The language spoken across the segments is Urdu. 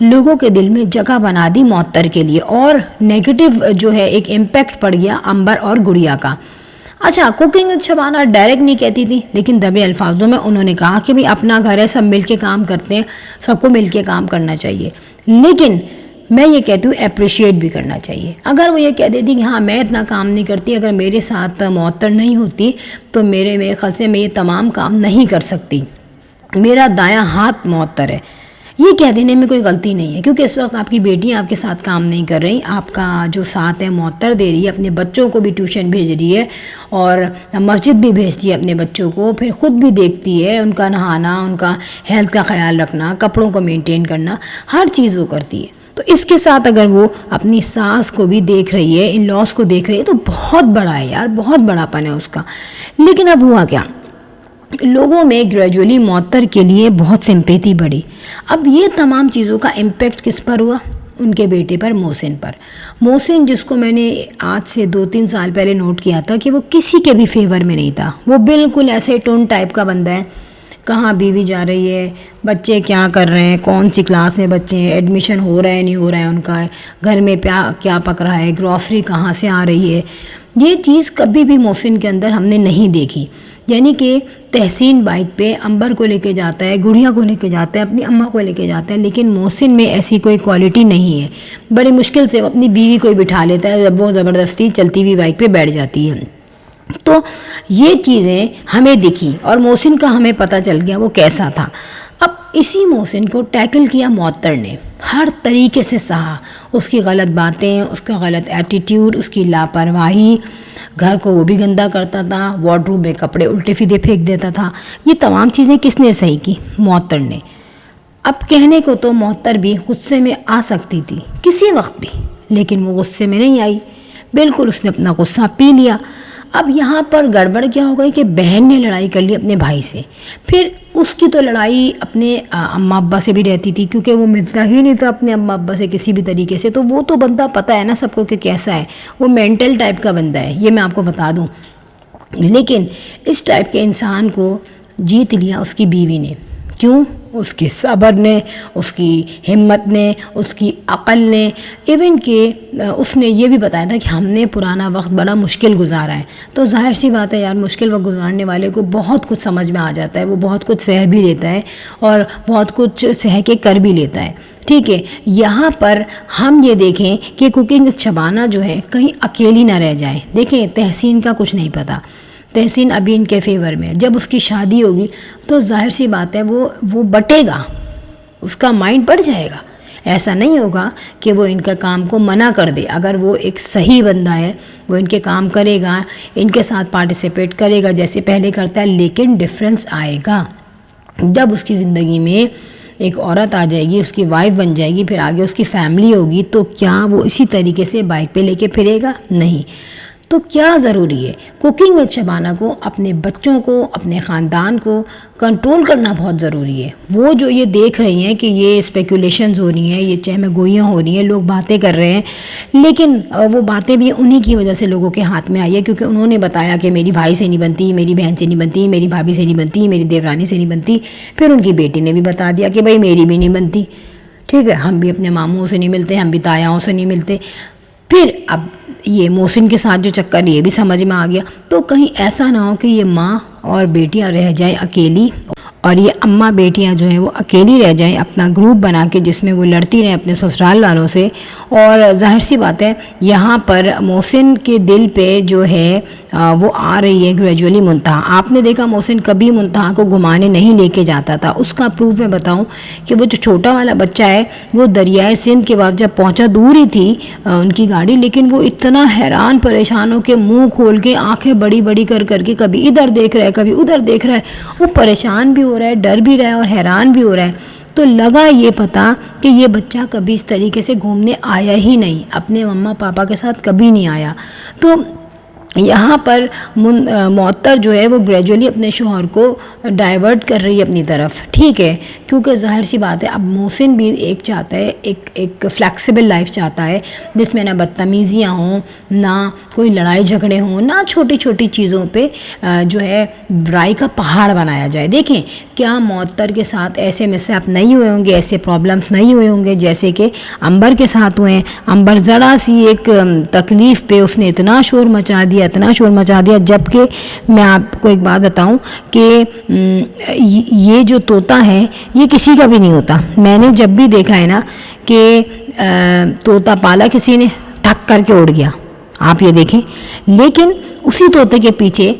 لوگوں کے دل میں جگہ بنا دی معطر کے لیے، اور نیگیٹو جو ہے ایک امپیکٹ پڑ گیا امبر اور گڑیا کا۔ اچھا، کوکنگ وتھ شبانہ ڈائریکٹ نہیں کہتی تھی، لیکن دبے الفاظوں میں انہوں نے کہا کہ بھئی اپنا گھر ہے، سب مل کے کام کرتے ہیں، سب کو مل کے کام کرنا چاہیے، لیکن میں یہ کہتی ہوں اپریشیٹ بھی کرنا چاہیے۔ اگر وہ یہ کہہ دیتی کہ ہاں میں اتنا کام نہیں کرتی، اگر میرے ساتھ معطر نہیں ہوتی تو میرے خیال سے میں یہ تمام کام نہیں کر سکتی، میرا دایاں ہاتھ معطر ہے، یہ کہہ دینے میں کوئی غلطی نہیں ہے، کیونکہ اس وقت آپ کی بیٹیاں آپ کے ساتھ کام نہیں کر رہی، آپ کا جو ساتھ ہے معطر دے رہی ہے، اپنے بچوں کو بھی ٹیوشن بھیج رہی ہے اور مسجد بھی بھیجتی ہے اپنے بچوں کو، پھر خود بھی دیکھتی ہے ان کا نہانا، ان کا ہیلتھ کا خیال رکھنا، کپڑوں کو مینٹین کرنا، ہر چیز وہ کرتی ہے۔ تو اس کے ساتھ اگر وہ اپنی ساس کو بھی دیکھ رہی ہے، ان لاس کو دیکھ رہی ہے، تو بہت بڑا ہے یار، بہت بڑا پن ہے اس کا۔ لیکن اب ہوا کیا، لوگوں میں گریجولی معطر کے لیے بہت سمپیتی بڑھی۔ اب یہ تمام چیزوں کا امپیکٹ کس پر ہوا؟ ان کے بیٹے پر، محسن پر۔ محسن جس کو میں نے آج سے 2-3 سال پہلے نوٹ کیا تھا کہ وہ کسی کے بھی فیور میں نہیں تھا، وہ بالکل ایسے ٹون ٹائپ کا بندہ ہے، کہاں بیوی جا رہی ہے، بچے کیا کر رہے ہیں، کون سی کلاس میں بچے ہیں، ایڈمیشن ہو رہا ہے نہیں ہو رہا ہے ان کا، گھر میں کیا پک رہا ہے، گروسری کہاں سے آ رہی ہے، یہ چیز کبھی بھی محسن کے اندر ہم نے نہیں دیکھی۔ یعنی کہ تحسین بائک پہ امبر کو لے کے جاتا ہے، گڑیا کو لے کے جاتا ہے، اپنی اماں کو لے کے جاتا ہے، لیکن محسن میں ایسی کوئی کوالٹی نہیں ہے۔ بڑی مشکل سے وہ اپنی بیوی کو بٹھا لیتا ہے جب وہ زبردستی چلتی ہوئی بائک پہ بیٹھ جاتی ہے۔ تو یہ چیزیں ہمیں دکھی اور محسن کا ہمیں پتہ چل گیا وہ کیسا تھا۔ اب اسی محسن کو ٹیکل کیا معطر نے، ہر طریقے سے سہا، اس کی غلط باتیں، اس کا غلط ایٹیٹیوڈ، اس کی لاپرواہی، گھر کو وہ بھی گندا کرتا تھا، وارڈروب میں کپڑے الٹے سیدھے پھینک دیتا تھا۔ یہ تمام چیزیں کس نے صحیح کی؟ معطر نے۔ اب کہنے کو تو معطر بھی غصے میں آ سکتی تھی کسی وقت بھی، لیکن وہ غصے میں نہیں آئی، بالکل اس نے اپنا غصہ پی لیا۔ اب یہاں پر گڑبڑ کیا ہو گئی کہ بہن نے لڑائی کر لی اپنے بھائی سے، پھر اس کی تو لڑائی اپنے اماں ابا سے بھی رہتی تھی، کیونکہ وہ ملتا ہی نہیں تھا اپنے اماں ابا سے کسی بھی طریقے سے، تو وہ تو بندہ پتہ ہے نا سب کو کہ کیسا ہے، وہ مینٹل ٹائپ کا بندہ ہے، یہ میں آپ کو بتا دوں۔ لیکن اس ٹائپ کے انسان کو جیت لیا اس کی بیوی نے، کیوں؟ اس کے صبر نے، اس کی ہمت نے، اس کی عقل نے، ایون کہ اس نے یہ بھی بتایا تھا کہ ہم نے پرانا وقت بڑا مشکل گزارا ہے، تو ظاہر سی بات ہے یار، مشکل وقت گزارنے والے کو بہت کچھ سمجھ میں آ جاتا ہے، وہ بہت کچھ سہ بھی لیتا ہے اور بہت کچھ سہ کے کر بھی لیتا ہے۔ ٹھیک ہے، یہاں پر ہم یہ دیکھیں کہ کوکنگ وتھ شبانہ جو ہے کہیں اکیلی نہ رہ جائے۔ دیکھیں تحسین کا کچھ نہیں پتہ، تحسین ابھی ان کے فیور میں، جب اس کی شادی ہوگی تو ظاہر سی بات ہے وہ بٹے گا، اس کا مائنڈ بڑھ جائے گا۔ ایسا نہیں ہوگا کہ وہ ان کا کام کو منع کر دے، اگر وہ ایک صحیح بندہ ہے وہ ان کے کام کرے گا، ان کے ساتھ پارٹیسپیٹ کرے گا جیسے پہلے کرتا ہے، لیکن ڈفرینس آئے گا جب اس کی زندگی میں ایک عورت آ جائے گی، اس کی وائف بن جائے گی، پھر آگے اس کی فیملی ہوگی، تو کیا وہ اسی طریقے سے بائک پہ لے کے پھرے گا؟ نہیں۔ تو کیا ضروری ہے؟ کوکنگ وتھ شبانہ کو اپنے بچوں کو، اپنے خاندان کو کنٹرول کرنا بہت ضروری ہے۔ وہ جو یہ دیکھ رہی ہیں کہ یہ اسپیکولیشنز ہو رہی ہیں، یہ چہمہ گوئیاں ہو رہی ہیں، لوگ باتیں کر رہے ہیں، لیکن وہ باتیں بھی انہی کی وجہ سے لوگوں کے ہاتھ میں آئی ہے، کیونکہ انہوں نے بتایا کہ میری بھائی سے نہیں بنتی، میری بہن سے نہیں بنتی، میری بھابھی سے نہیں بنتی، میری دیورانی سے نہیں بنتی، پھر ان کی بیٹی نے بھی بتا دیا کہ بھائی میری بھی نہیں بنتی۔ ٹھیک ہے، ہم بھی اپنے ماموں سے نہیں ملتے، ہم بھی تایاؤں سے نہیں ملتے۔ پھر اب یہ محسن کے ساتھ جو چکر یہ بھی سمجھ میں آ گیا، تو کہیں ایسا نہ ہو کہ یہ ماں اور بیٹیاں رہ جائیں اکیلی، اور یہ اماں بیٹیاں جو ہیں وہ اکیلی رہ جائیں اپنا گروپ بنا کے، جس میں وہ لڑتی رہیں اپنے سسرال والوں سے۔ اور ظاہر سی بات ہے یہاں پر محسن کے دل پہ جو ہے وہ آ رہی ہے گریجولی منتہا۔ آپ نے دیکھا محسن کبھی منتہا کو گھمانے نہیں لے کے جاتا تھا۔ اس کا پروف میں بتاؤں کہ وہ جو چھوٹا والا بچہ ہے وہ دریائے سندھ کے بعد جب پہنچا، دور ہی تھی ان کی گاڑی، لیکن وہ اتنا حیران پریشان ہو کے منہ کھول کے آنکھیں بڑی بڑی کر کے کبھی ادھر دیکھ رہا ہے کبھی ادھر دیکھ رہا ہے، وہ پریشان بھی ہو رہا ہے، ڈر بھی رہا ہے اور حیران بھی ہو رہا ہے۔ تو لگا یہ پتہ کہ یہ بچہ کبھی اس طریقے سے گھومنے آیا ہی نہیں، اپنے مما پاپا کے ساتھ کبھی نہیں آیا۔ تو یہاں پر معطر جو ہے وہ گریجولی اپنے شوہر کو ڈائیورٹ کر رہی ہے اپنی طرف، ٹھیک ہے، کیونکہ ظاہر سی بات ہے اب محسن بھی ایک چاہتا ہے، ایک فلیکسیبل لائف چاہتا ہے جس میں نہ بدتمیزیاں ہوں، نہ کوئی لڑائی جھگڑے ہوں، نہ چھوٹی چھوٹی چیزوں پہ جو ہے برائی کا پہاڑ بنایا جائے۔ دیکھیں کیا معطر کے ساتھ ایسے مس اپ نہیں ہوئے ہوں گے، ایسے پرابلمس نہیں ہوئے ہوں گے جیسے کہ عنبر کے ساتھ ہوئے ہیں۔ عنبر ذرا سی ایک تکلیف پہ اس نے اتنا شور مچا دیا، جبکہ میں آپ کو ایک بات بتاؤں کہ یہ جو طوطا ہے یہ کسی کا بھی نہیں ہوتا۔ میں نے جب بھی دیکھا ہے نا کہ طوطا پالا کسی نے، ٹھک کر کے اڑ گیا، آپ یہ دیکھیں، لیکن اسی طوطے کے پیچھے،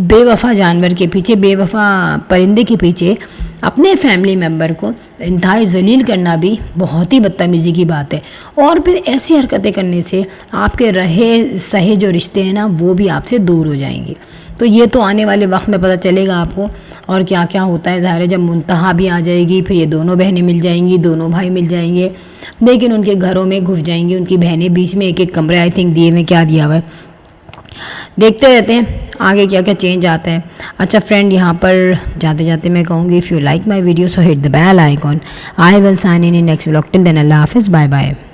بے وفا جانور کے پیچھے، بے وفا پرندے کے پیچھے اپنے فیملی ممبر کو انتہائی ذلیل کرنا بھی بہت ہی بدتمیزی کی بات ہے، اور پھر ایسی حرکتیں کرنے سے آپ کے رہے سہے جو رشتے ہیں نا وہ بھی آپ سے دور ہو جائیں گے۔ تو یہ تو آنے والے وقت میں پتہ چلے گا آپ کو، اور کیا کیا ہوتا ہے۔ ظاہر ہے جب منتہا بھی آ جائے گی پھر یہ دونوں بہنیں مل جائیں گی، دونوں بھائی مل جائیں گے، لیکن ان کے گھروں میں گھس جائیں گی ان کی بہنیں، بیچ میں ایک ایک کمرے آئی تھنک دیے میں کیا دیا ہوا ہے، دیکھتے رہتے ہیں آگے کیا کیا چینج آتا ہے۔ اچھا فرینڈ، یہاں پر جاتے جاتے میں کہوں گی، if you like my video so hit the bell icon. I will sign in next vlog. Till then, Allah Hafiz, bye bye.